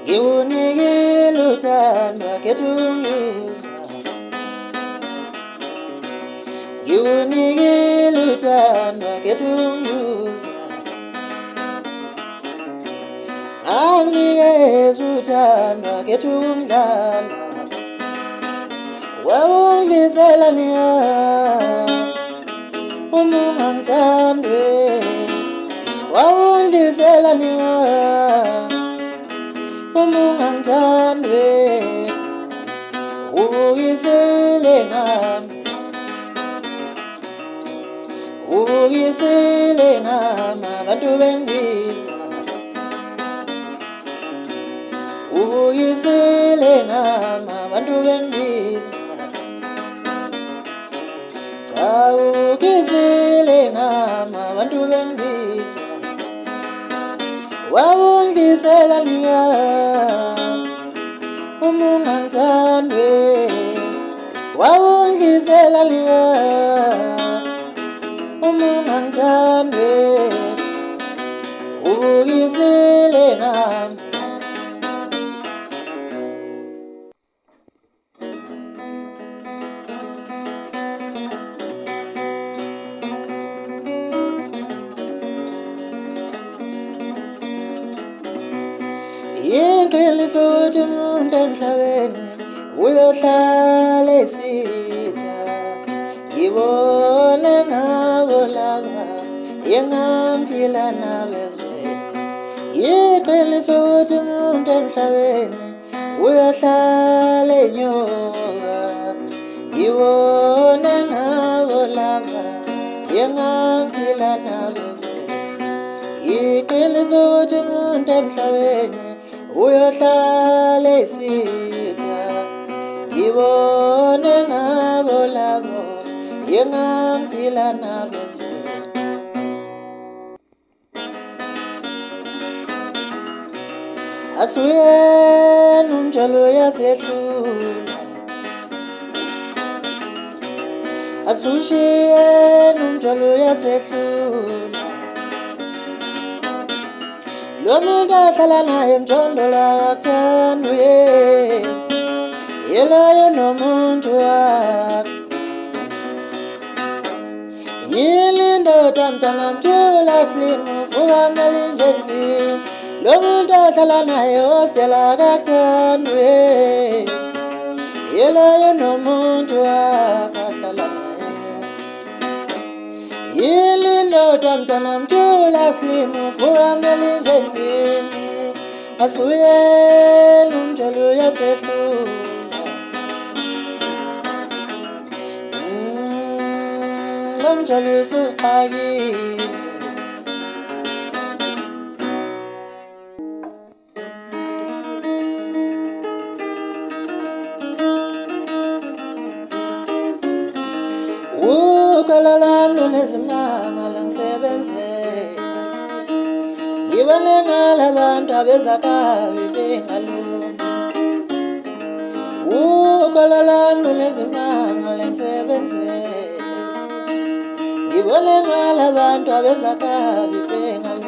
ngiwunikile uthando akhetha ungiluza ngiwunikile uthando akhetha ungiluza anginikeza uthando akhetha ungidlala wawungidlisela niya uma ungangithandwe wawungidlisela niya uma ungangithandwe ubuyisele ngami ubuyisele ngami abantu bengiza ubuyisele ngami abantu bengiza cha ubuyisele ngami abantu bengiza wawungidlisela niya uma ungangithandwe wawungidlisela niya uma ungangithandwe ubuyisele ngami Yinqiliso ukuthi umuntu emhlabeni uyohlala esitha ngibona ngabo laba engaphila nabezwe Yinqiliso ukuthi umuntu emhlabeni uyohlala enyoka ngibona ngabo laba engaphila nabezwe Yinqiliso ukuthi umuntu emhlabeni uyohlala esitha ngibone ngabo labo engaphila nabezwe asuyena umjolo yasehlula asushiyena umjolo yasehlula lo muntu ahlala naye emjondolo akuthandwa uYesu yelayo nomuntu wakhe yilindoda mntana mthula slimu vuka melinjeni lo muntu ahlala naye hostela akuthandwa uYesu yelayo nomuntu wakhe ahlala naye yilindoda mntana mthula slimu vuka melinjeni asuyena umjolo yasehlula umjolo usixakile ukholo lwami lunezimanga langisebenzela ngibone ngalabantu abezakabi bengalungi ukholo lwami lunezimanga langisebenzela ngibone ngalabantu abezakabi bengalungi